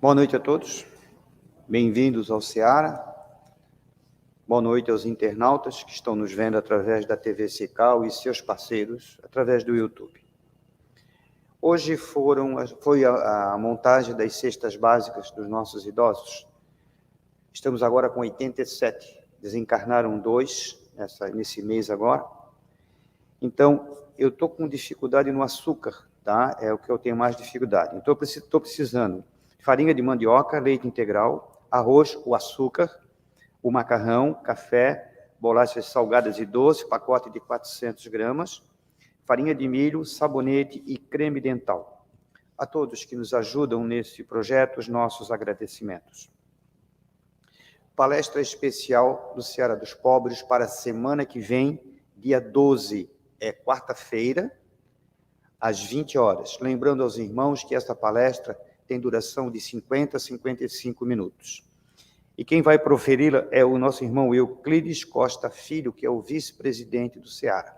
Boa noite a todos, bem-vindos ao Seara. Boa noite aos internautas que estão nos vendo através da TV Cical e seus parceiros através do YouTube. Hoje foi a montagem das cestas básicas dos nossos idosos. Estamos agora com 87, desencarnaram 2 nesse mês agora. Então, eu estou com dificuldade no açúcar, tá? É o que eu tenho mais dificuldade. Então, estou precisando de farinha de mandioca, leite integral, arroz, o açúcar, o macarrão, café, bolachas salgadas e doces, pacote de 400 gramas, farinha de milho, sabonete e creme dental. A todos que nos ajudam nesse projeto, os nossos agradecimentos. Palestra especial do Seara dos Pobres para a semana que vem, dia 12, quarta-feira, às 20 horas. Lembrando aos irmãos que esta palestra tem duração de 50 a 55 minutos. E quem vai proferi-la é o nosso irmão Euclides Costa Filho, que é o vice-presidente do Seara.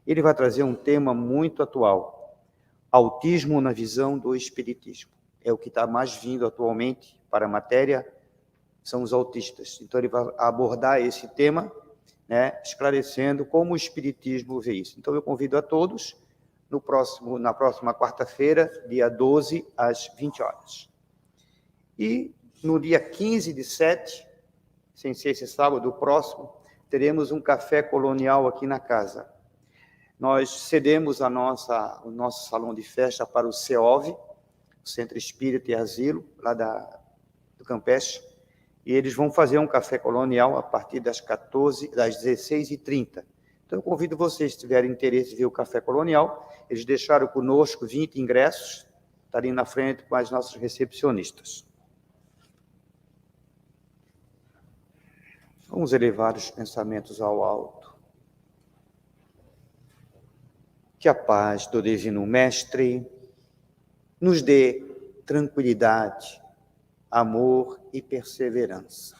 Ele vai trazer um tema muito atual, autismo na visão do espiritismo. É o que está mais vindo atualmente para a matéria, são os autistas. Então ele vai abordar esse tema, esclarecendo como o espiritismo vê isso. Então eu convido a todos na próxima quarta-feira, dia 12, às 20 horas. E no dia 15/7, sem ser esse sábado próximo, teremos um café colonial aqui na casa. Nós cedemos o nosso salão de festa para o CEOV, o Centro Espírita e Asilo, lá do Campeche, e eles vão fazer um café colonial a partir das 16h30. Então, eu convido vocês, se tiverem interesse em ver o café colonial, eles deixaram conosco 20 ingressos, está ali na frente com as nossas recepcionistas. Vamos elevar os pensamentos ao alto. Que a paz do Divino Mestre nos dê tranquilidade, amor e perseverança.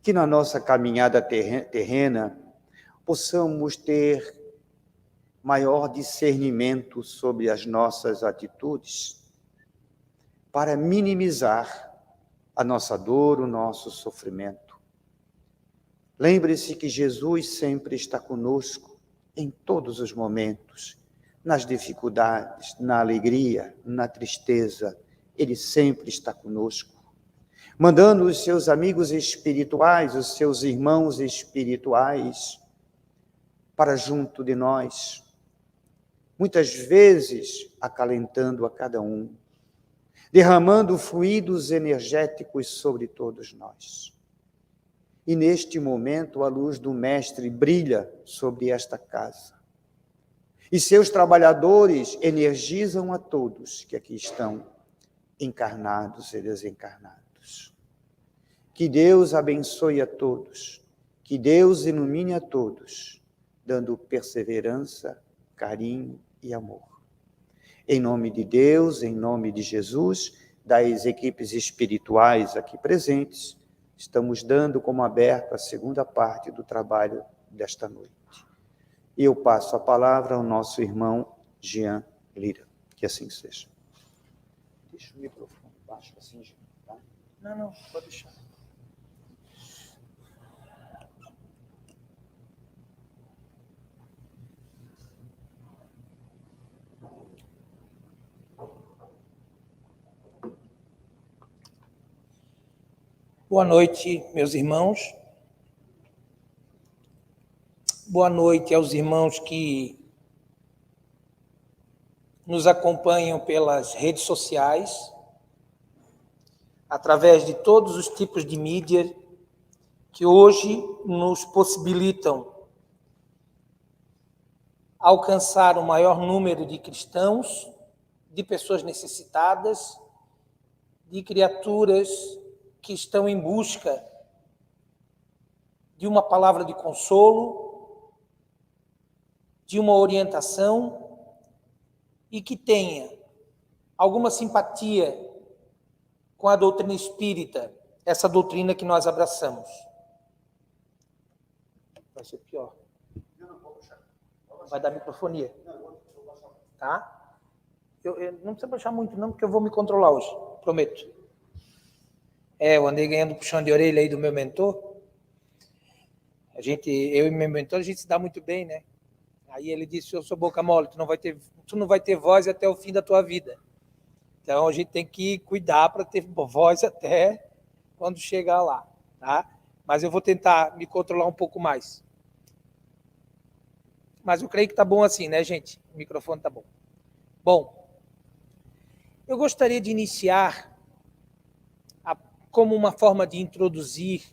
Que na nossa caminhada terrena possamos ter maior discernimento sobre as nossas atitudes para minimizar a nossa dor, o nosso sofrimento. Lembre-se que Jesus sempre está conosco em todos os momentos, nas dificuldades, na alegria, na tristeza, Ele sempre está conosco, mandando os seus amigos espirituais, os seus irmãos espirituais, para junto de nós, muitas vezes acalentando a cada um, derramando fluidos energéticos sobre todos nós. E neste momento a luz do Mestre brilha sobre esta casa. E seus trabalhadores energizam a todos que aqui estão, encarnados e desencarnados. Que Deus abençoe a todos, que Deus ilumine a todos, dando perseverança, carinho e amor. Em nome de Deus, em nome de Jesus, das equipes espirituais aqui presentes, estamos dando como aberta a segunda parte do trabalho desta noite. E eu passo a palavra ao nosso irmão Jean Lira. Que assim seja. Deixa o microfone baixo assim, Jean, tá? Não, pode deixar. Boa noite, meus irmãos. Boa noite aos irmãos que nos acompanham pelas redes sociais, através de todos os tipos de mídia que hoje nos possibilitam alcançar o maior número de cristãos, de pessoas necessitadas, de criaturas que estão em busca de uma palavra de consolo, de uma orientação e que tenha alguma simpatia com a doutrina espírita, essa doutrina que nós abraçamos. Vai ser pior. Vai dar microfonia. Tá? Eu não precisa baixar muito não, porque eu vou me controlar hoje, prometo. Eu andei ganhando puxão de orelha aí do meu mentor. Eu e meu mentor, a gente se dá muito bem, né? Aí ele disse, eu sou boca mole, tu não vai ter voz até o fim da tua vida. Então a gente tem que cuidar para ter voz até quando chegar lá, tá? Mas eu vou tentar me controlar um pouco mais. Mas eu creio que tá bom assim, né, gente? O microfone tá bom. Bom, eu gostaria de iniciar como uma forma de introduzir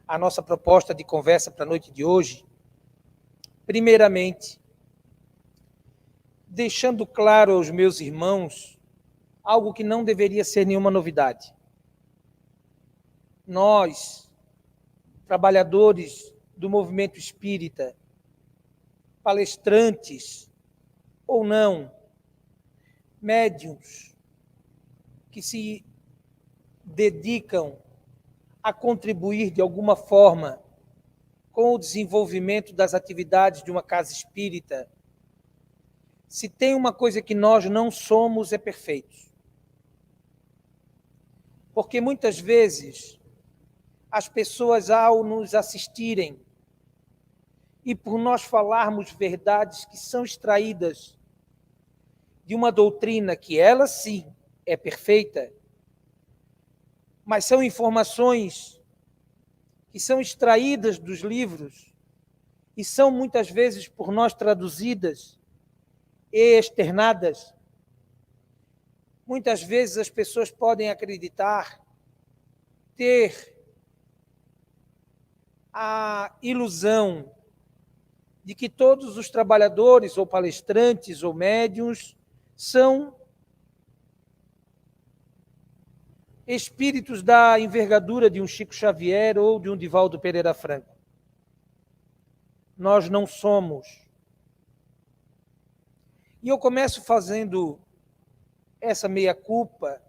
a nossa proposta de conversa para a noite de hoje, primeiramente, deixando claro aos meus irmãos algo que não deveria ser nenhuma novidade. Nós, trabalhadores do movimento espírita, palestrantes ou não, médiuns que se dedicam a contribuir de alguma forma com o desenvolvimento das atividades de uma casa espírita, se tem uma coisa que nós não somos, é perfeitos. Porque muitas vezes as pessoas, ao nos assistirem e por nós falarmos verdades que são extraídas de uma doutrina que ela sim é perfeita, mas são informações que são extraídas dos livros e são muitas vezes por nós traduzidas e externadas, muitas vezes as pessoas podem acreditar, ter a ilusão de que todos os trabalhadores ou palestrantes ou médiuns são espíritos da envergadura de um Chico Xavier ou de um Divaldo Pereira Franco. Nós não somos. E eu começo fazendo essa meia-culpa,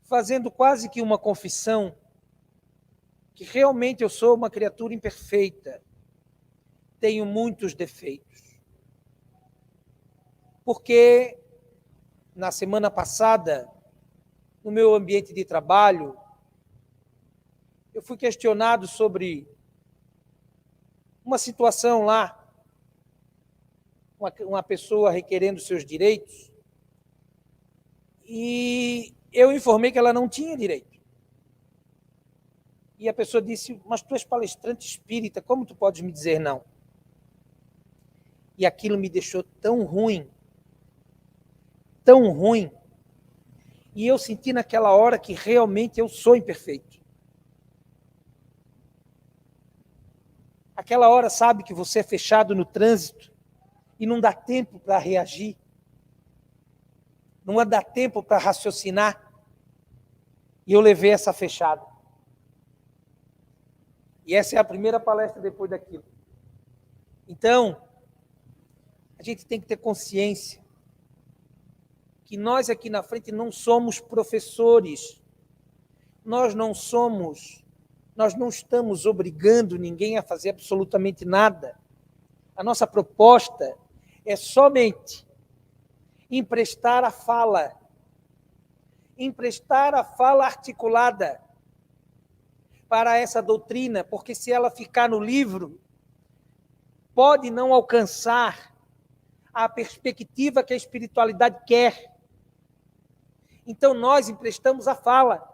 fazendo quase que uma confissão, que realmente eu sou uma criatura imperfeita, tenho muitos defeitos. Porque na semana passada, no meu ambiente de trabalho, eu fui questionado sobre uma situação lá, uma pessoa requerendo seus direitos, e eu informei que ela não tinha direito. E a pessoa disse, mas tu és palestrante espírita, como tu podes me dizer não? E aquilo me deixou tão ruim, e eu senti naquela hora que realmente eu sou imperfeito. Aquela hora, sabe, que você é fechado no trânsito e não dá tempo para reagir, não dá tempo para raciocinar, e eu levei essa fechada. E essa é a primeira palestra depois daquilo. Então, a gente tem que ter consciência que nós aqui na frente não somos professores, nós não estamos obrigando ninguém a fazer absolutamente nada. A nossa proposta é somente emprestar a fala articulada para essa doutrina, porque se ela ficar no livro, pode não alcançar a perspectiva que a espiritualidade quer. Então nós emprestamos a fala,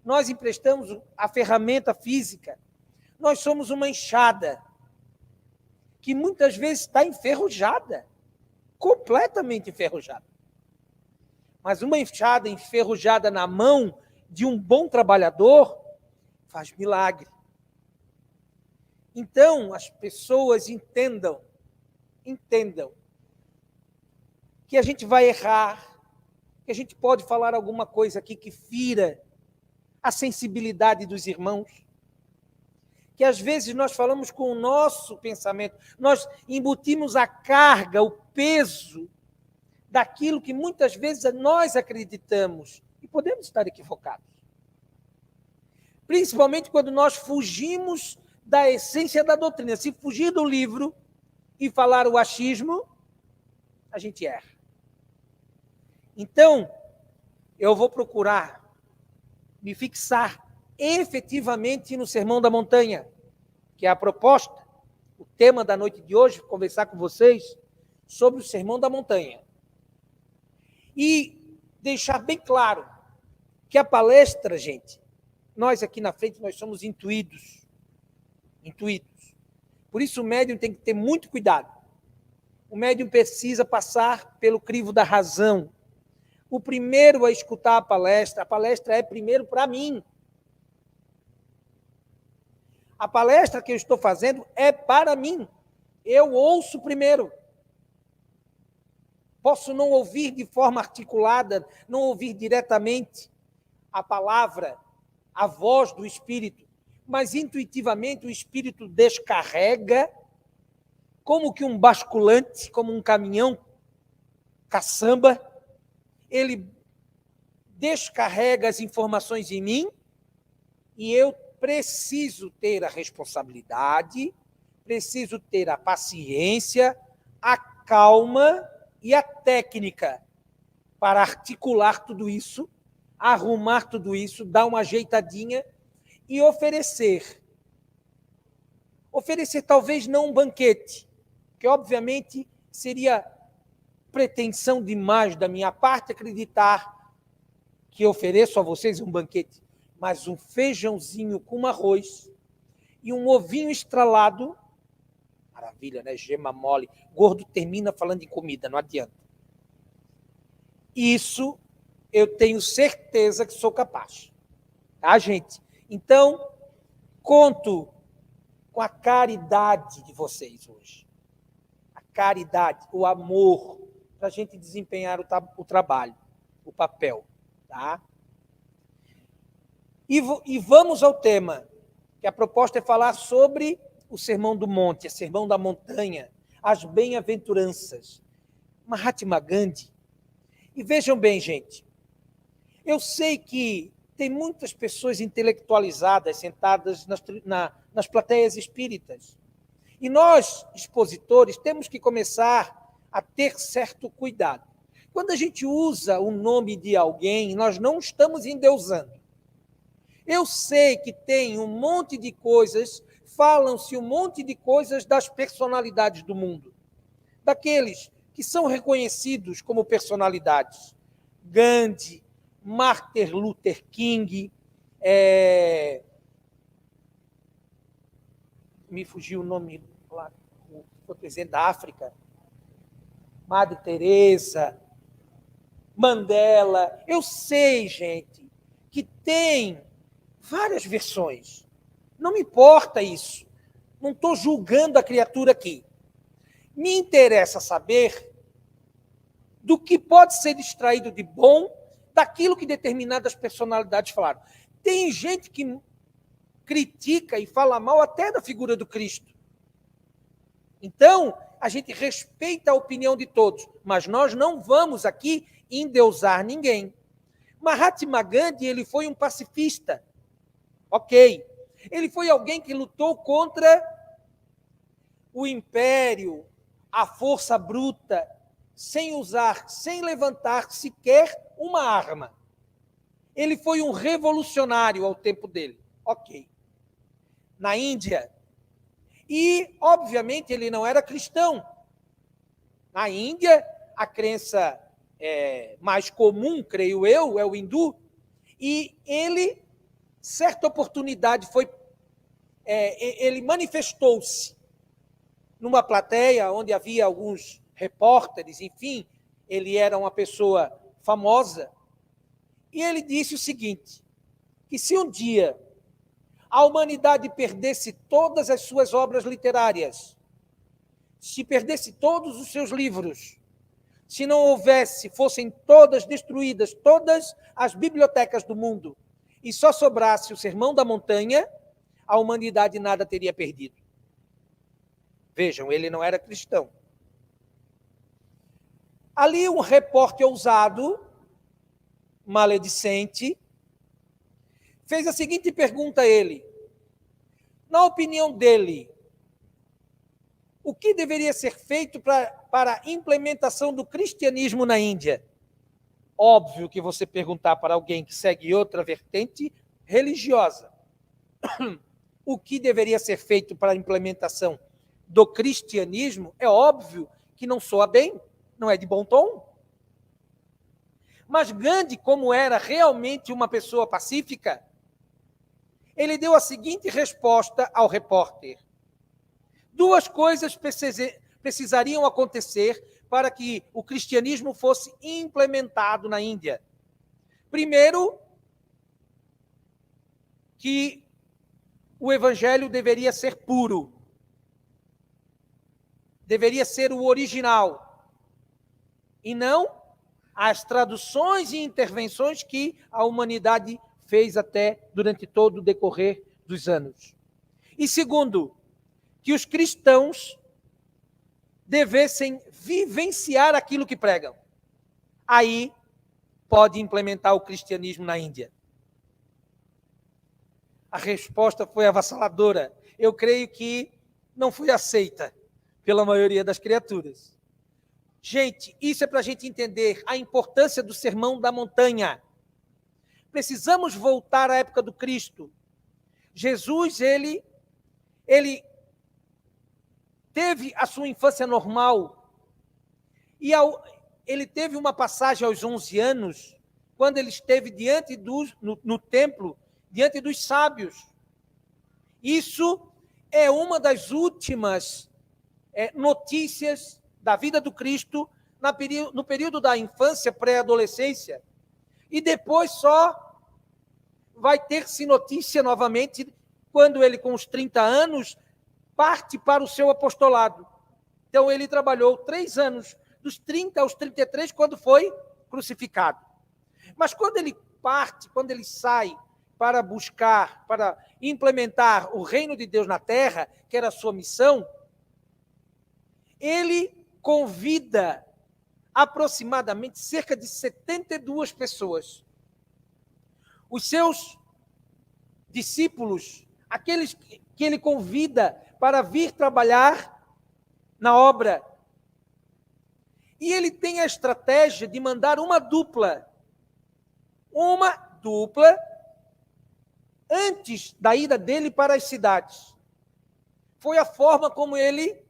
nós emprestamos a ferramenta física, nós somos uma enxada que muitas vezes está enferrujada, completamente enferrujada. Mas uma enxada enferrujada na mão de um bom trabalhador faz milagre. Então, as pessoas entendam que a gente vai errar, que a gente pode falar alguma coisa aqui que fira a sensibilidade dos irmãos, que às vezes nós falamos com o nosso pensamento, nós embutimos a carga, o peso daquilo que muitas vezes nós acreditamos, e podemos estar equivocados. Principalmente quando nós fugimos da essência da doutrina. Se fugir do livro e falar o achismo, a gente erra. Então, eu vou procurar me fixar efetivamente no Sermão da Montanha, que é a proposta, o tema da noite de hoje, conversar com vocês sobre o Sermão da Montanha. E deixar bem claro que a palestra, gente, nós aqui na frente, nós somos intuídos. Por isso o médium tem que ter muito cuidado. O médium precisa passar pelo crivo da razão. O primeiro a escutar a palestra é primeiro para mim. A palestra que eu estou fazendo é para mim. Eu ouço primeiro. Posso não ouvir de forma articulada, não ouvir diretamente a palavra, a voz do Espírito, mas intuitivamente o Espírito descarrega, como que um basculante, como um caminhão caçamba, ele descarrega as informações em mim e eu preciso ter a responsabilidade, preciso ter a paciência, a calma e a técnica para articular tudo isso, arrumar tudo isso, dar uma ajeitadinha e oferecer. Oferecer talvez não um banquete, que obviamente seria pretensão demais da minha parte acreditar que ofereço a vocês um banquete, mas um feijãozinho com arroz e um ovinho estralado, maravilha, né? Gema mole, gordo termina falando em comida, não adianta. Isso eu tenho certeza que sou capaz. Tá, gente? Então, conto com a caridade de vocês hoje. A caridade, o amor, para a gente desempenhar o trabalho, o papel. Tá? E vamos ao tema, que a proposta é falar sobre o Sermão do Monte, o Sermão da Montanha, as bem-aventuranças. Mahatma Gandhi. E vejam bem, gente, eu sei que tem muitas pessoas intelectualizadas sentadas nas plateias espíritas. E nós, expositores, temos que começar a ter certo cuidado. Quando a gente usa o nome de alguém, nós não estamos endeusando. Eu sei que tem um monte de coisas, falam-se um monte de coisas das personalidades do mundo, daqueles que são reconhecidos como personalidades. Gandhi, Martin Luther King, me fugiu o nome lá, o presidente da África, Madre Teresa, Mandela. Eu sei, gente, que tem várias versões. Não me importa isso. Não estou julgando a criatura aqui. Me interessa saber do que pode ser extraído de bom daquilo que determinadas personalidades falaram. Tem gente que critica e fala mal até da figura do Cristo. Então, a gente respeita a opinião de todos, mas nós não vamos aqui endeusar ninguém. Mahatma Gandhi, ele foi um pacifista. Ok. Ele foi alguém que lutou contra o império, a força bruta, sem levantar sequer uma arma. Ele foi um revolucionário ao tempo dele. Ok. Na Índia. E, obviamente, ele não era cristão. Na Índia, a crença mais comum, creio eu, é o hindu. E ele, certa oportunidade, ele manifestou-se numa plateia onde havia alguns repórteres, enfim, ele era uma pessoa famosa. E ele disse o seguinte, que se um dia a humanidade perdesse todas as suas obras literárias, se perdesse todos os seus livros, se não fossem todas destruídas, todas as bibliotecas do mundo, e só sobrasse o Sermão da Montanha, a humanidade nada teria perdido. Vejam, ele não era cristão. Ali um repórter ousado, maledicente, fez a seguinte pergunta a ele. Na opinião dele, o que deveria ser feito para a implementação do cristianismo na Índia? óbvio que você perguntar para alguém que segue outra vertente religiosa o que deveria ser feito para a implementação do cristianismo, é óbvio que não soa bem, não é de bom tom. Mas Gandhi, como era realmente uma pessoa pacífica, ele deu a seguinte resposta ao repórter: duas coisas precisariam acontecer para que o cristianismo fosse implementado na Índia. Primeiro, que o evangelho deveria ser puro, deveria ser o original, e não as traduções e intervenções que a humanidade fez até durante todo o decorrer dos anos. E segundo, que os cristãos devessem vivenciar aquilo que pregam. Aí pode implementar o cristianismo na Índia. A resposta foi avassaladora. Eu creio que não foi aceita pela maioria das criaturas. Gente, isso é para a gente entender a importância do Sermão da Montanha. Precisamos voltar à época do Cristo. Jesus, ele teve a sua infância normal. E ele teve uma passagem aos 11 anos, quando ele esteve no templo, diante dos sábios. Isso é uma das últimas notícias da vida do Cristo no período da infância, pré-adolescência. E depois só vai ter-se notícia novamente quando ele, com os 30 anos, parte para o seu apostolado. Então, ele trabalhou 3 anos, dos 30 aos 33, quando foi crucificado. Mas quando ele parte, quando ele sai para buscar, para implementar o reino de Deus na terra, que era a sua missão, ele convida aproximadamente cerca de 72 pessoas. Os seus discípulos, aqueles que ele convida para vir trabalhar na obra. E ele tem a estratégia de mandar uma dupla antes da ida dele para as cidades. Foi a forma como ele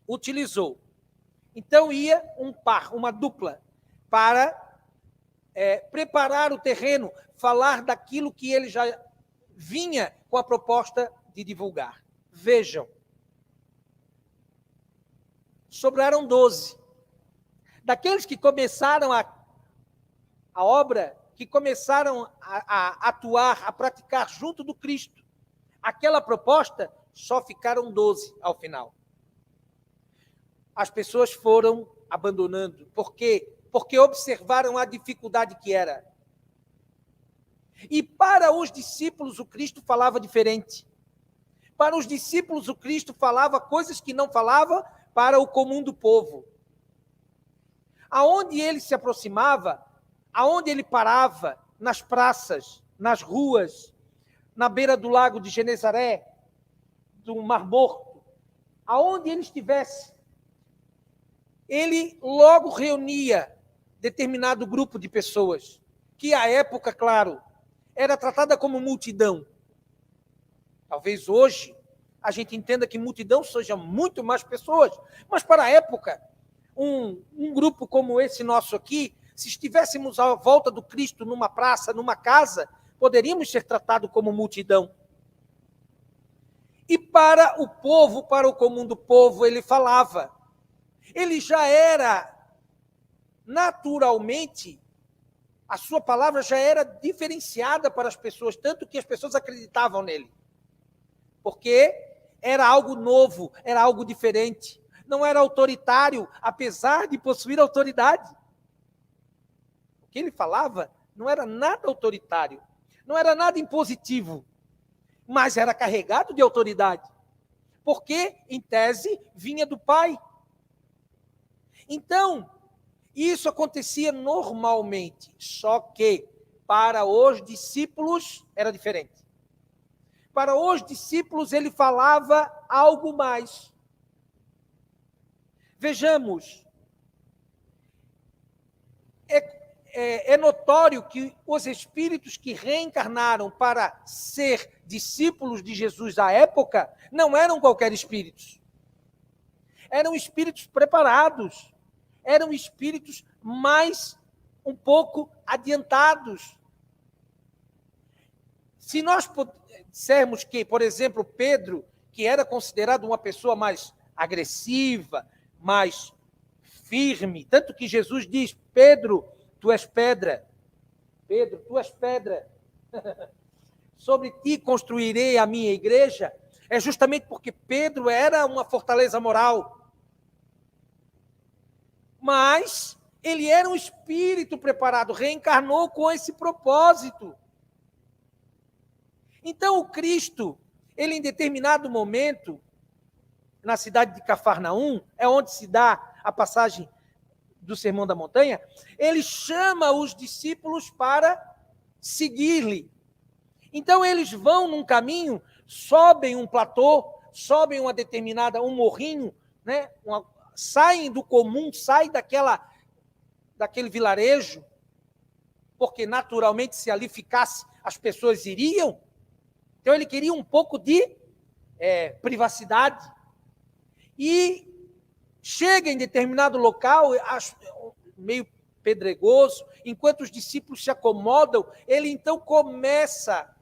utilizou. Então ia um par, uma dupla, para preparar o terreno, falar daquilo que ele já vinha com a proposta de divulgar. Vejam, sobraram 12. Daqueles que começaram a obra, que começaram a atuar, a praticar junto do Cristo, aquela proposta, só ficaram 12 ao final. As pessoas foram abandonando. Por quê? Porque observaram a dificuldade que era. E para os discípulos, o Cristo falava diferente. Para os discípulos, o Cristo falava coisas que não falava para o comum do povo. Aonde ele se aproximava, aonde ele parava, nas praças, nas ruas, na beira do lago de Genezaré, do Mar Morto, aonde ele estivesse, ele logo reunia determinado grupo de pessoas, que à época, claro, era tratada como multidão. Talvez hoje a gente entenda que multidão seja muito mais pessoas, mas para a época, um grupo como esse nosso aqui, se estivéssemos à volta do Cristo numa praça, numa casa, poderíamos ser tratados como multidão. E para o povo, para o comum do povo, ele falava. Ele já era, naturalmente, a sua palavra já era diferenciada para as pessoas, tanto que as pessoas acreditavam nele. Porque era algo novo, era algo diferente. Não era autoritário, apesar de possuir autoridade. O que ele falava não era nada autoritário, não era nada impositivo, mas era carregado de autoridade. Porque, em tese, vinha do Pai. Então, isso acontecia normalmente, só que para os discípulos era diferente. Para os discípulos ele falava algo mais. Vejamos, é notório que os espíritos que reencarnaram para ser discípulos de Jesus à época não eram qualquer espíritos. Eram espíritos preparados, eram espíritos mais um pouco adiantados. Se nós dissermos que, por exemplo, Pedro, que era considerado uma pessoa mais agressiva, mais firme, tanto que Jesus diz, Pedro, tu és pedra. Pedro, tu és pedra. Sobre ti construirei a minha igreja. É justamente porque Pedro era uma fortaleza moral. Mas ele era um espírito preparado, reencarnou com esse propósito. Então o Cristo, ele em determinado momento, na cidade de Cafarnaum, é onde se dá a passagem do Sermão da Montanha, ele chama os discípulos para seguir-lhe. Então eles vão num caminho, sobem um platô, sobem um morrinho, né? Saem do comum, saem daquele vilarejo, porque naturalmente se ali ficasse as pessoas iriam. Então ele queria um pouco de privacidade. E chega em determinado local, meio pedregoso, enquanto os discípulos se acomodam, ele então começa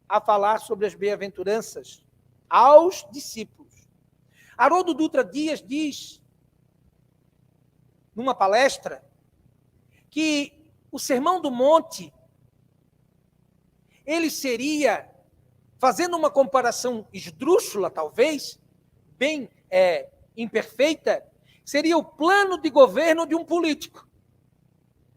a falar sobre as bem-aventuranças aos discípulos. Haroldo Dutra Dias diz, numa palestra, que o Sermão do Monte, ele seria, fazendo uma comparação esdrúxula, talvez, bem imperfeita, seria o plano de governo de um político.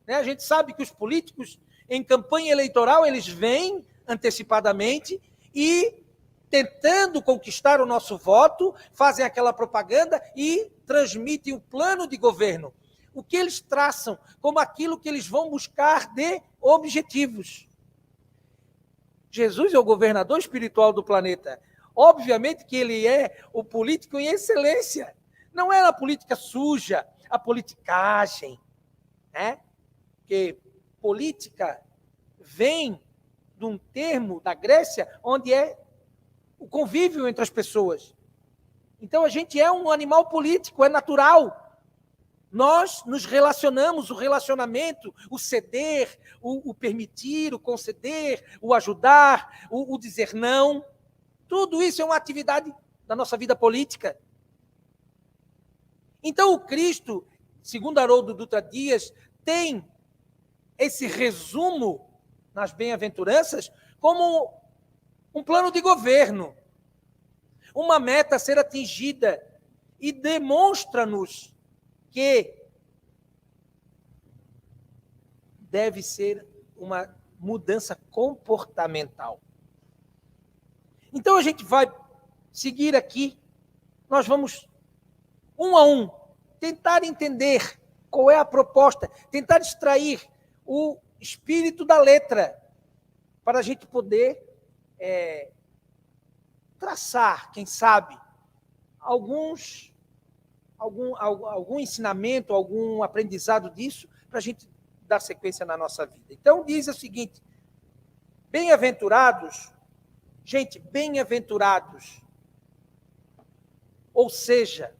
Né? A gente sabe que os políticos, em campanha eleitoral, eles vêm antecipadamente e, tentando conquistar o nosso voto, fazem aquela propaganda e transmitem o plano de governo. O que eles traçam como aquilo que eles vão buscar de objetivos. Jesus é o governador espiritual do planeta. Obviamente que ele é o político em excelência. Não é a política suja, a politicagem. Né? Porque política vem de um termo da Grécia, onde é o convívio entre as pessoas. Então a gente é um animal político, é natural. Nós nos relacionamos, o relacionamento, o ceder, o permitir, o conceder, o ajudar, o dizer não. Tudo isso é uma atividade da nossa vida política. Então o Cristo, segundo Haroldo Dutra Dias, tem esse resumo nas bem-aventuranças como um plano de governo, uma meta a ser atingida, e demonstra-nos que deve ser uma mudança comportamental. Então a gente vai seguir aqui, nós vamos, um a um, tentar entender qual é a proposta, tentar extrair o espírito da letra, para a gente poder traçar, quem sabe, algum ensinamento, algum aprendizado disso, para a gente dar sequência na nossa vida. Então, diz o seguinte, bem-aventurados, gente, bem-aventurados, ou seja,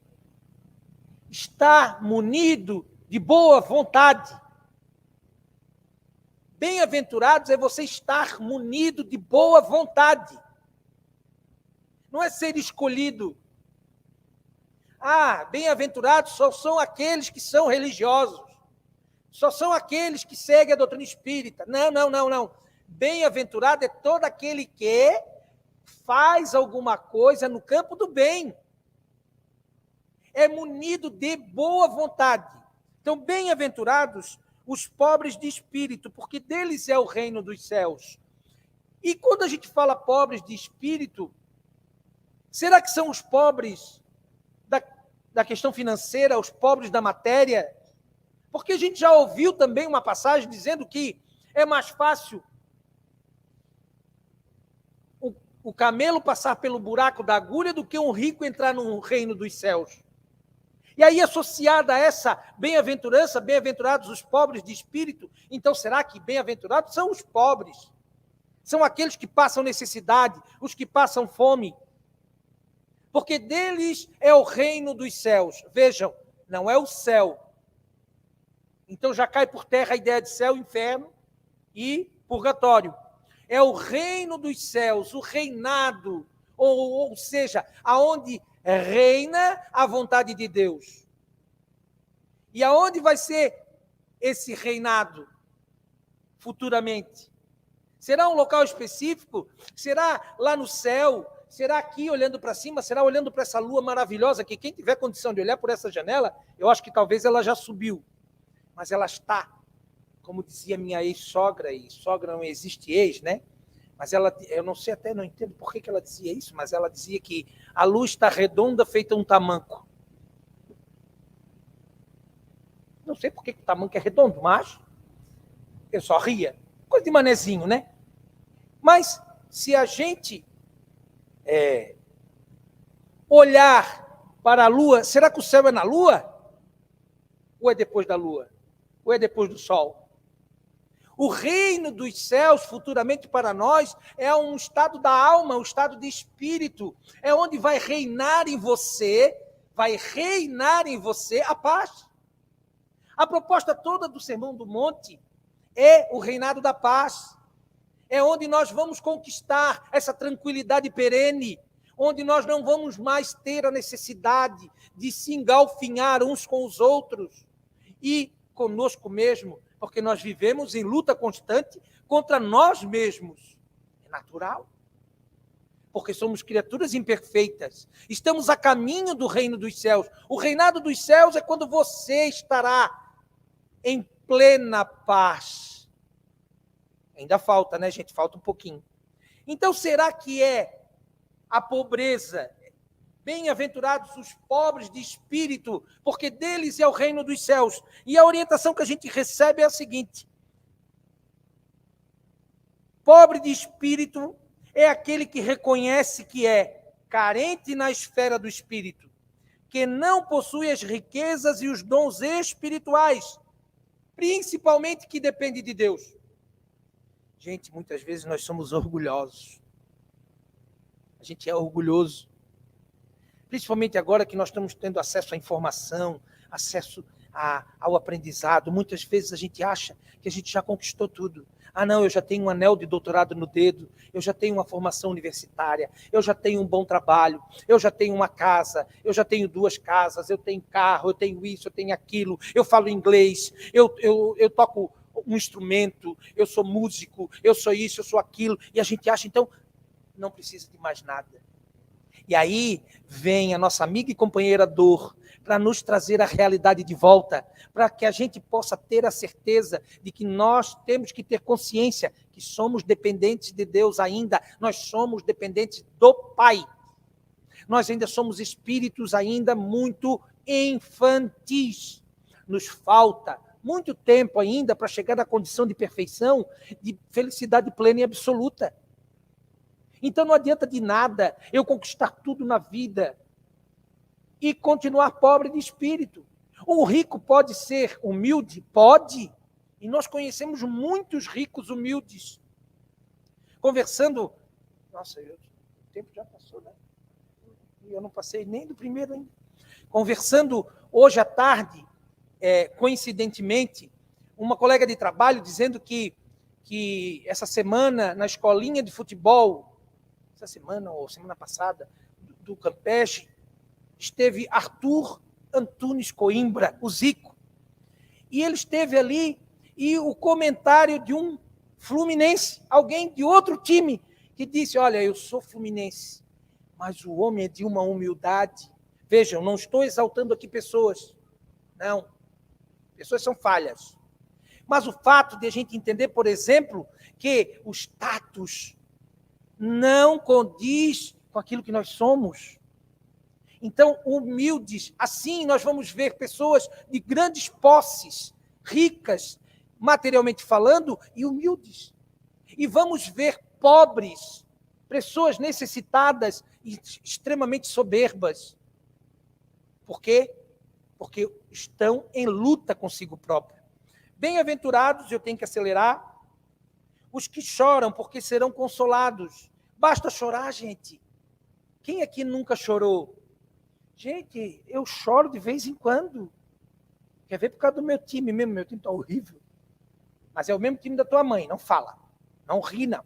estar munido de boa vontade. Bem-aventurados é você estar munido de boa vontade. Não é ser escolhido. Bem-aventurados só são aqueles que são religiosos. Só são aqueles que seguem a doutrina espírita. Não. Bem-aventurado é todo aquele que faz alguma coisa no campo do bem. É munido de boa vontade. Então, bem-aventurados os pobres de espírito, porque deles é o reino dos céus. E quando a gente fala pobres de espírito, será que são os pobres da questão financeira, os pobres da matéria? Porque a gente já ouviu também uma passagem dizendo que é mais fácil o camelo passar pelo buraco da agulha do que um rico entrar no reino dos céus. E aí, associada a essa bem-aventurança, bem-aventurados os pobres de espírito, então será que bem-aventurados são os pobres? São aqueles que passam necessidade, os que passam fome. Porque deles é o reino dos céus. Vejam, não é o céu. Então já cai por terra a ideia de céu, inferno e purgatório. É o reino dos céus, o reinado, ou seja, aonde reina a vontade de Deus. E aonde vai ser esse reinado futuramente? Será um local específico? Será lá no céu? Será aqui olhando para cima? Será olhando para essa lua maravilhosa que quem tiver condição de olhar por essa janela, eu acho que talvez ela já subiu. Mas ela está, como dizia minha ex-sogra, e sogra não existe ex, né? Mas ela, eu não sei, até não entendo por que ela dizia isso, mas ela dizia que a lua está redonda feita um tamanco. Não sei por que o tamanco é redondo, mas eu só ria. Coisa de manezinho, né? Mas se a gente olhar para a lua, será que o céu é na lua? Ou é depois da lua? Ou é depois do sol? O reino dos céus, futuramente para nós, é um estado da alma, um estado de espírito. É onde vai reinar em você a paz. A proposta toda do Sermão do Monte é o reinado da paz. É onde nós vamos conquistar essa tranquilidade perene, onde nós não vamos mais ter a necessidade de se engalfinhar uns com os outros e conosco mesmo, porque nós vivemos em luta constante contra nós mesmos. É natural, porque somos criaturas imperfeitas. Estamos a caminho do reino dos céus. O reinado dos céus é quando você estará em plena paz. Ainda falta, né, gente? Falta um pouquinho. Então, será que é a pobreza? Bem-aventurados os pobres de espírito, porque deles é o reino dos céus. E a orientação que a gente recebe é a seguinte: pobre de espírito é aquele que reconhece que é carente na esfera do espírito, que não possui as riquezas e os dons espirituais, principalmente que depende de Deus. Gente, muitas vezes nós somos orgulhosos. A gente é orgulhoso. Principalmente agora que nós estamos tendo acesso à informação, acesso ao aprendizado. Muitas vezes a gente acha que a gente já conquistou tudo. Ah, não, eu já tenho um anel de doutorado no dedo, eu já tenho uma formação universitária, eu já tenho um bom trabalho, eu já tenho uma casa, eu já tenho 2 casas, eu tenho carro, eu tenho isso, eu tenho aquilo, eu falo inglês, eu toco um instrumento, eu sou músico, eu sou isso, eu sou aquilo. E a gente acha, então, não precisa de mais nada. E aí vem a nossa amiga e companheira dor para nos trazer a realidade de volta, para que a gente possa ter a certeza de que nós temos que ter consciência que somos dependentes de Deus ainda, nós somos dependentes do Pai. Nós ainda somos espíritos ainda muito infantis. Nos falta muito tempo ainda para chegar à condição de perfeição, de felicidade plena e absoluta. Então não adianta de nada eu conquistar tudo na vida e continuar pobre de espírito. O rico pode ser humilde? Pode. E nós conhecemos muitos ricos humildes. Conversando... Nossa, o tempo já passou, né? E eu não passei nem do primeiro ainda. Conversando hoje à tarde, coincidentemente, uma colega de trabalho dizendo que essa semana, na escolinha de futebol, essa semana ou semana passada, do Campeche, esteve Arthur Antunes Coimbra, o Zico. E ele esteve ali, e o comentário de um fluminense, alguém de outro time, que disse, olha, eu sou fluminense, mas o homem é de uma humildade. Vejam, não estou exaltando aqui pessoas, não. Pessoas são falhas. Mas o fato de a gente entender, por exemplo, que o status não condiz com aquilo que nós somos. Então, humildes, assim nós vamos ver pessoas de grandes posses, ricas, materialmente falando, e humildes. E vamos ver pobres, pessoas necessitadas e extremamente soberbas. Por quê? porque estão em luta consigo próprio. Bem-aventurados, eu tenho que acelerar, os que choram, porque serão consolados. Basta chorar, gente. Quem aqui nunca chorou? Gente, eu choro de vez em quando. Quer ver por causa do meu time mesmo? Meu time está horrível. Mas é o mesmo time da tua mãe, não fala. Não ri, não.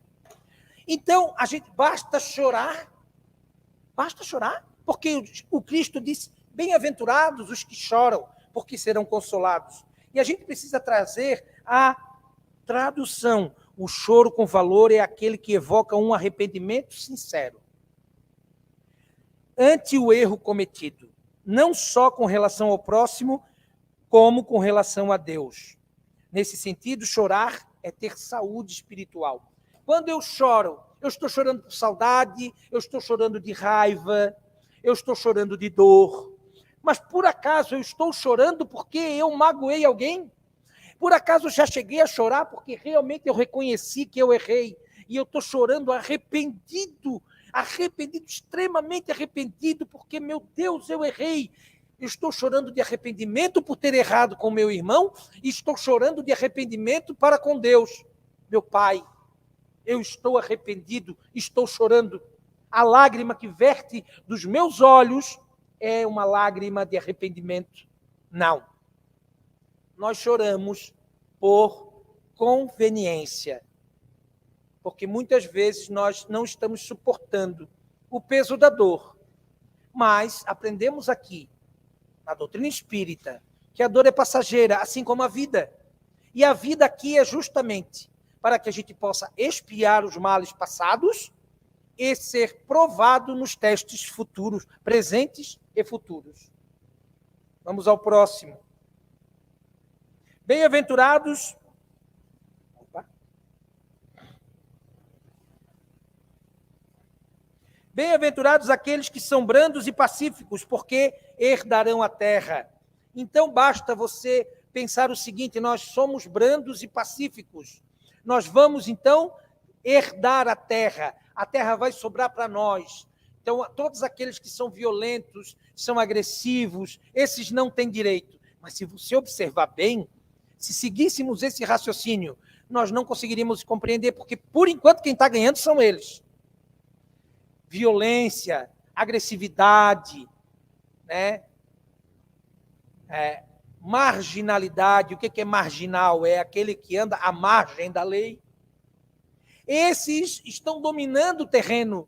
Então, a gente basta chorar. Basta chorar. Porque o Cristo disse, bem-aventurados os que choram, porque serão consolados. E a gente precisa trazer a tradução. O choro com valor é aquele que evoca um arrependimento sincero ante o erro cometido, não só com relação ao próximo, como com relação a Deus. Nesse sentido, chorar é ter saúde espiritual. Quando eu choro, eu estou chorando por saudade, eu estou chorando de raiva, eu estou chorando de dor. Mas por acaso eu estou chorando porque eu magoei alguém? Por acaso eu já cheguei a chorar porque realmente eu reconheci que eu errei e eu estou chorando arrependido, extremamente arrependido, porque, meu Deus, eu errei. Eu estou chorando de arrependimento por ter errado com meu irmão e estou chorando de arrependimento para com Deus. Meu Pai, eu estou arrependido, estou chorando. A lágrima que verte dos meus olhos é uma lágrima de arrependimento. Não. Nós choramos por conveniência, porque muitas vezes nós não estamos suportando o peso da dor. Mas aprendemos aqui, na doutrina espírita, que a dor é passageira, assim como a vida. E a vida aqui é justamente para que a gente possa expiar os males passados e ser provado nos testes futuros, presentes e futuros. Vamos ao próximo. Bem-aventurados... Bem-aventurados aqueles que são brandos e pacíficos, porque herdarão a terra. Então, basta você pensar o seguinte, nós somos brandos e pacíficos. Nós vamos, então, herdar a terra vai sobrar para nós. Então, todos aqueles que são violentos, são agressivos, esses não têm direito. Mas se você observar bem, se seguíssemos esse raciocínio, nós não conseguiríamos compreender, porque, por enquanto, quem está ganhando são eles. Violência, agressividade, né? Marginalidade. O que é marginal? É aquele que anda à margem da lei. Esses estão dominando o terreno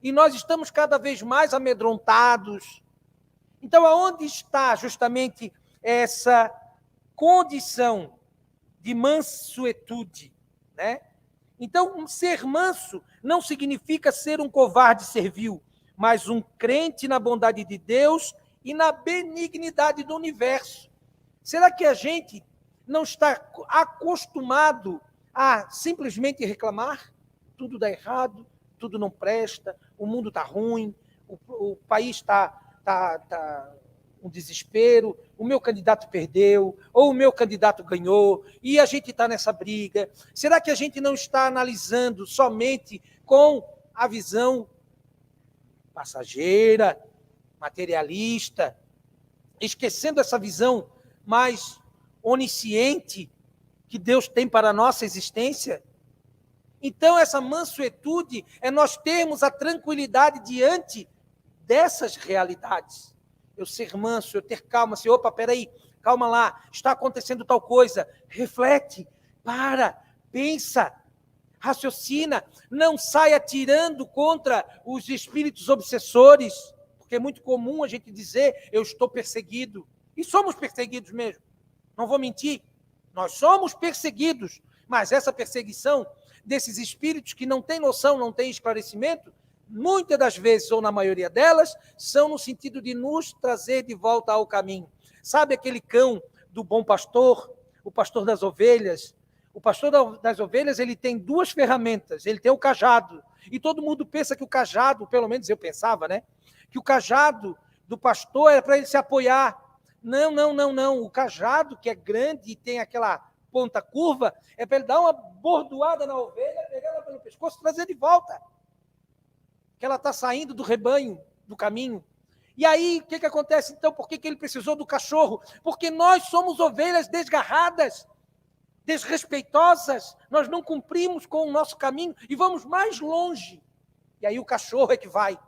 e nós estamos cada vez mais amedrontados. Então, aonde está justamente essa condição de mansuetude, né? Então, ser manso não significa ser um covarde servil, mas um crente na bondade de Deus e na benignidade do universo. Será que a gente não está acostumado a simplesmente reclamar? Tudo dá errado, tudo não presta, o mundo está ruim, o país está um desespero, o meu candidato perdeu, ou o meu candidato ganhou, e a gente está nessa briga. Será que a gente não está analisando somente com a visão passageira, materialista, esquecendo essa visão mais onisciente que Deus tem para a nossa existência? Então, essa mansuetude é nós termos a tranquilidade diante dessas realidades. Eu ser manso, eu ter calma, assim, opa, peraí, calma lá, está acontecendo tal coisa, reflete, pensa, raciocina, não saia atirando contra os espíritos obsessores, porque é muito comum a gente dizer, eu estou perseguido, e somos perseguidos mesmo, não vou mentir, nós somos perseguidos, mas essa perseguição desses espíritos que não têm noção, não têm esclarecimento, muitas das vezes, ou na maioria delas, são no sentido de nos trazer de volta ao caminho. Sabe aquele cão do bom pastor, o pastor das ovelhas? O pastor das ovelhas, ele tem duas ferramentas, ele tem o cajado, e todo mundo pensa que o cajado, pelo menos eu pensava, né? Que o cajado do pastor era para ele se apoiar. Não. O cajado, que é grande e tem aquela ponta curva, é para ele dar uma bordoada na ovelha, pegar ela pelo pescoço e trazer de volta. Que ela está saindo do rebanho, do caminho. E aí, o que acontece então? Por que ele precisou do cachorro? Porque nós somos ovelhas desgarradas, desrespeitosas, nós não cumprimos com o nosso caminho e vamos mais longe. E aí o cachorro é que vai.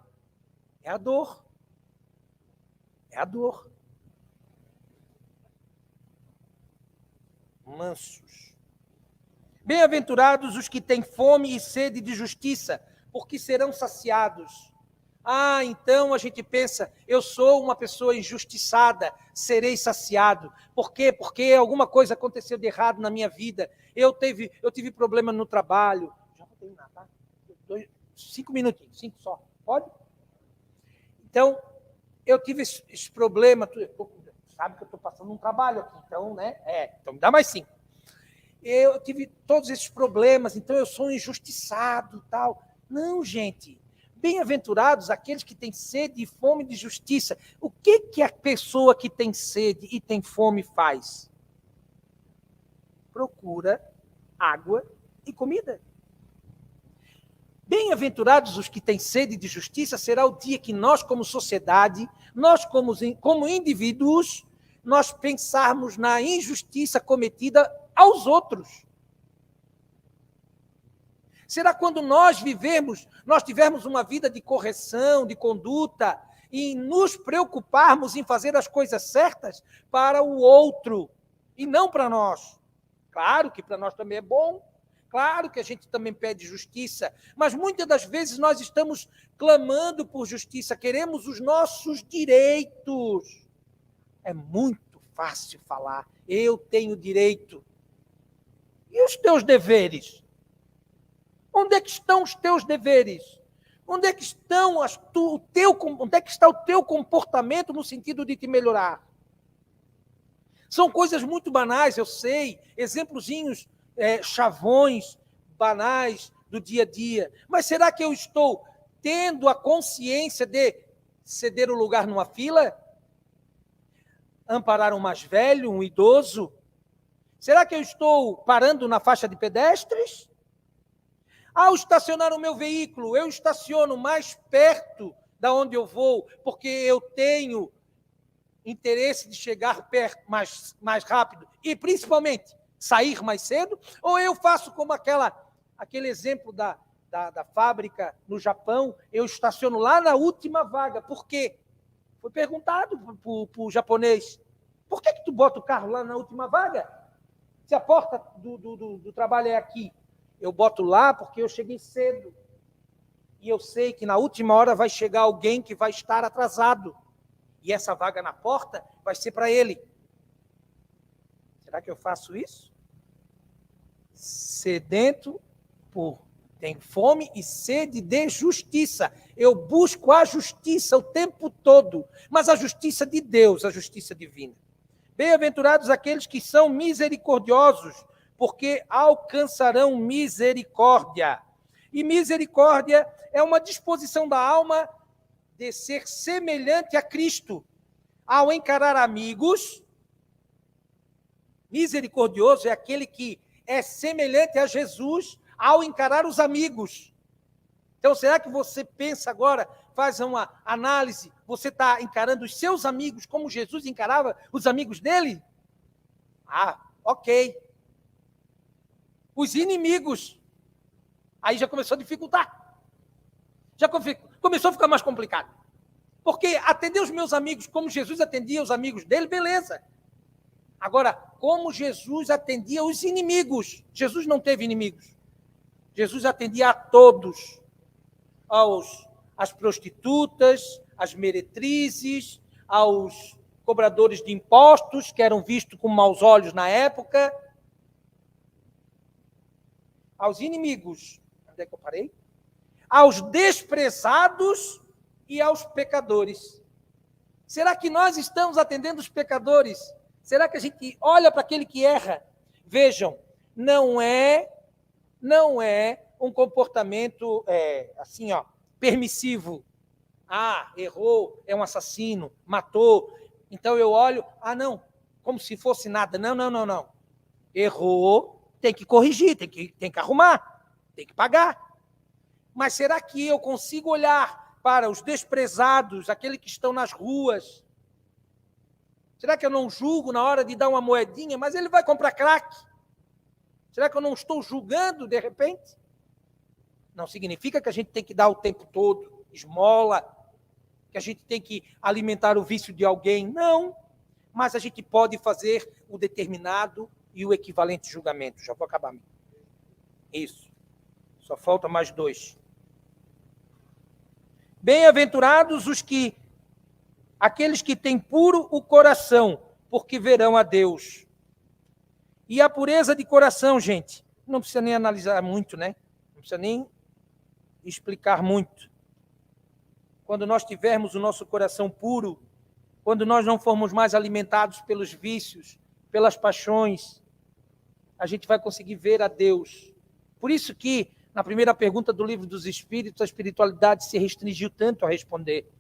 É a dor. É a dor. Mansos. Bem-aventurados os que têm fome e sede de justiça, porque serão saciados. Ah, então a gente pensa, eu sou uma pessoa injustiçada, serei saciado. Por quê? Porque alguma coisa aconteceu de errado na minha vida. Eu tive problema no trabalho. Já vou terminar, tá? 5 minutinhos, 5 só. Pode? Então, eu tive esse problema. Sabe que eu estou passando um trabalho aqui, então, né? Então me dá mais 5. Eu tive todos esses problemas, então eu sou injustiçado, tal. Não, gente. Bem-aventurados aqueles que têm sede e fome de justiça. O que a pessoa que tem sede e tem fome faz? Procura água e comida. Bem-aventurados os que têm sede de justiça, será o dia que nós, como sociedade, nós, como indivíduos, nós pensarmos na injustiça cometida aos outros. Será quando nós tivermos uma vida de correção, de conduta, e nos preocuparmos em fazer as coisas certas para o outro, e não para nós. Claro que para nós também é bom, claro que a gente também pede justiça, mas muitas das vezes nós estamos clamando por justiça, queremos os nossos direitos. É muito fácil falar, eu tenho direito. E os teus deveres? Onde é que estão os teus deveres? Onde é que está o teu comportamento no sentido de te melhorar? São coisas muito banais, eu sei, exemplozinhos chavões, banais do dia a dia. Mas será que eu estou tendo a consciência de ceder o lugar numa fila? Amparar um mais velho, um idoso? Será que eu estou parando na faixa de pedestres? Ao estacionar o meu veículo, eu estaciono mais perto da onde eu vou, porque eu tenho interesse de chegar perto mais rápido e, principalmente, sair mais cedo? Ou eu faço como aquele exemplo da fábrica no Japão, eu estaciono lá na última vaga. Por quê? Foi perguntado para o japonês, por que tu bota o carro lá na última vaga? Se a porta do trabalho é aqui. Eu boto lá porque eu cheguei cedo. E eu sei que na última hora vai chegar alguém que vai estar atrasado. E essa vaga na porta vai ser para ele. Será que eu faço isso? Sedento tem fome e sede de justiça. Eu busco a justiça o tempo todo, mas a justiça de Deus, a justiça divina. Bem-aventurados aqueles que são misericordiosos, porque alcançarão misericórdia. E misericórdia é uma disposição da alma de ser semelhante a Cristo. Ao encarar amigos, misericordioso é aquele que é semelhante a Jesus ao encarar os amigos. Então, será que você pensa agora, faz uma análise, você está encarando os seus amigos como Jesus encarava os amigos dele? Ah, ok. Os inimigos, aí já começou a dificultar. Já começou a ficar mais complicado. Porque atender os meus amigos como Jesus atendia os amigos dele, beleza. Agora, como Jesus atendia os inimigos? Jesus não teve inimigos. Jesus atendia a todos. Às prostitutas, às meretrizes, aos cobradores de impostos, que eram vistos com maus olhos na época, aos inimigos, onde é que eu parei? Aos desprezados e aos pecadores. Será que nós estamos atendendo os pecadores? Será que a gente olha para aquele que erra? Vejam, não é um comportamento permissivo. Ah, errou, é um assassino, matou. Então eu olho, não, como se fosse nada. Não. Errou, tem que corrigir, tem que arrumar, tem que pagar. Mas será que eu consigo olhar para os desprezados, aqueles que estão nas ruas? Será que eu não julgo na hora de dar uma moedinha, mas ele vai comprar crack? Será que eu não estou julgando de repente? Não significa que a gente tem que dar o tempo todo esmola, que a gente tem que alimentar o vício de alguém. Não. Mas a gente pode fazer o determinado e o equivalente julgamento. Já vou acabar. Isso. Só falta mais 2. Bem-aventurados aqueles que têm puro o coração, porque verão a Deus. E a pureza de coração, gente, não precisa nem analisar muito, né? Não precisa nem explicar muito. Quando nós tivermos o nosso coração puro, quando nós não formos mais alimentados pelos vícios, pelas paixões, a gente vai conseguir ver a Deus. Por isso que, na primeira pergunta do Livro dos Espíritos, a espiritualidade se restringiu tanto a responder,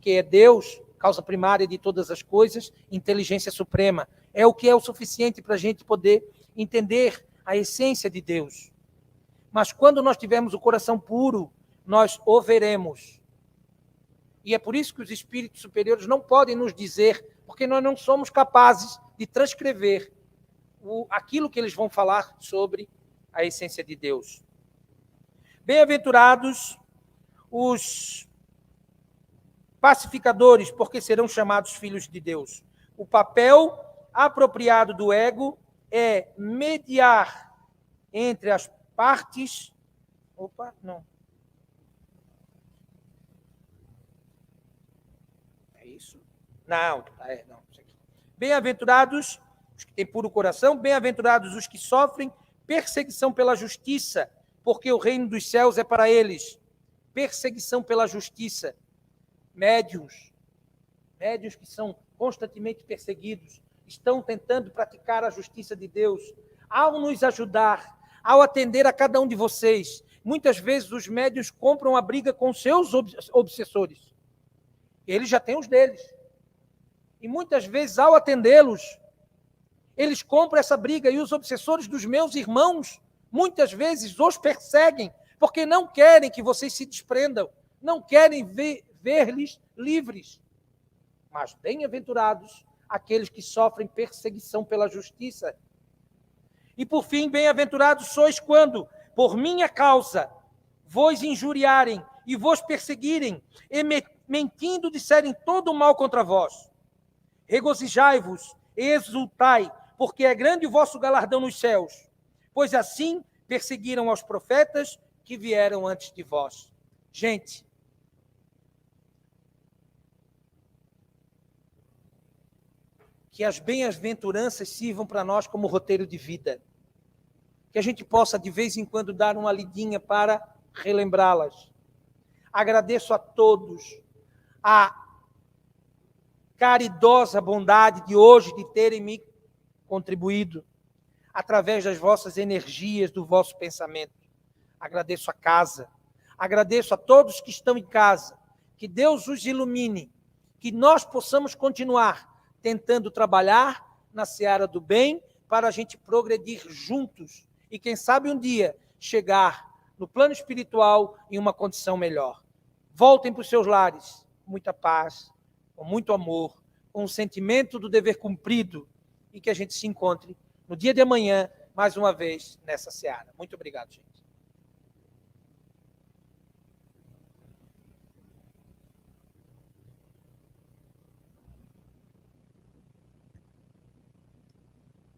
que é Deus, causa primária de todas as coisas, inteligência suprema. É o que é o suficiente para a gente poder entender a essência de Deus. Mas quando nós tivermos o coração puro, nós o veremos. E é por isso que os espíritos superiores não podem nos dizer, porque nós não somos capazes de transcrever aquilo que eles vão falar sobre a essência de Deus. Bem-aventurados os pacificadores, porque serão chamados filhos de Deus. O papel apropriado do ego é mediar entre as partes... Opa, não. É isso? Não. Bem-aventurados os que têm puro coração, bem-aventurados os que sofrem perseguição pela justiça, porque o reino dos céus é para eles. Perseguição pela justiça. Médiuns que são constantemente perseguidos, estão tentando praticar a justiça de Deus. Ao nos ajudar, ao atender a cada um de vocês, muitas vezes os médiuns compram a briga com seus obsessores. Eles já têm os deles. E muitas vezes, ao atendê-los, eles compram essa briga e os obsessores dos meus irmãos, muitas vezes, os perseguem, porque não querem que vocês se desprendam, não querem ver-lhes livres. Mas bem-aventurados aqueles que sofrem perseguição pela justiça. E por fim, bem-aventurados sois quando, por minha causa, vos injuriarem e vos perseguirem, e mentindo disserem todo o mal contra vós. Regozijai-vos e exultai, porque é grande o vosso galardão nos céus, pois assim perseguiram aos profetas que vieram antes de vós. Gente, que as bem-aventuranças sirvam para nós como roteiro de vida. Que a gente possa, de vez em quando, dar uma lidinha para relembrá-las. Agradeço a todos a caridosa bondade de hoje de terem me contribuído através das vossas energias, do vosso pensamento. Agradeço a casa. Agradeço a todos que estão em casa. Que Deus os ilumine. Que nós possamos continuar tentando trabalhar na seara do bem para a gente progredir juntos e, quem sabe, um dia chegar no plano espiritual em uma condição melhor. Voltem para os seus lares, com muita paz, com muito amor, com o sentimento do dever cumprido e que a gente se encontre no dia de amanhã, mais uma vez, nessa seara. Muito obrigado, gente.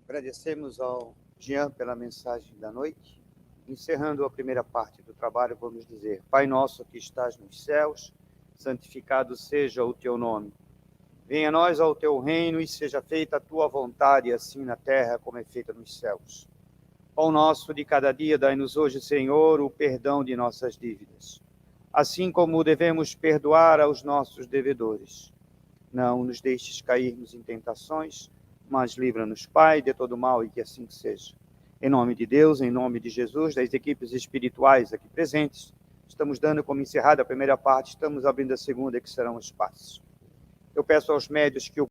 Agradecemos ao Jean pela mensagem da noite. Encerrando a primeira parte do trabalho, vamos dizer: Pai nosso que estás nos céus, santificado seja o teu nome. Venha a nós ao teu reino e seja feita a tua vontade, assim na terra como é feita nos céus. Pão nosso de cada dia, dai-nos hoje, Senhor, o perdão de nossas dívidas, assim como devemos perdoar aos nossos devedores. Não nos deixes cairmos em tentações, mas livra-nos, Pai, de todo mal, e que assim seja. Em nome de Deus, em nome de Jesus, das equipes espirituais aqui presentes, estamos dando como encerrada a primeira parte, estamos abrindo a segunda, que serão os passos. Eu peço aos médios que o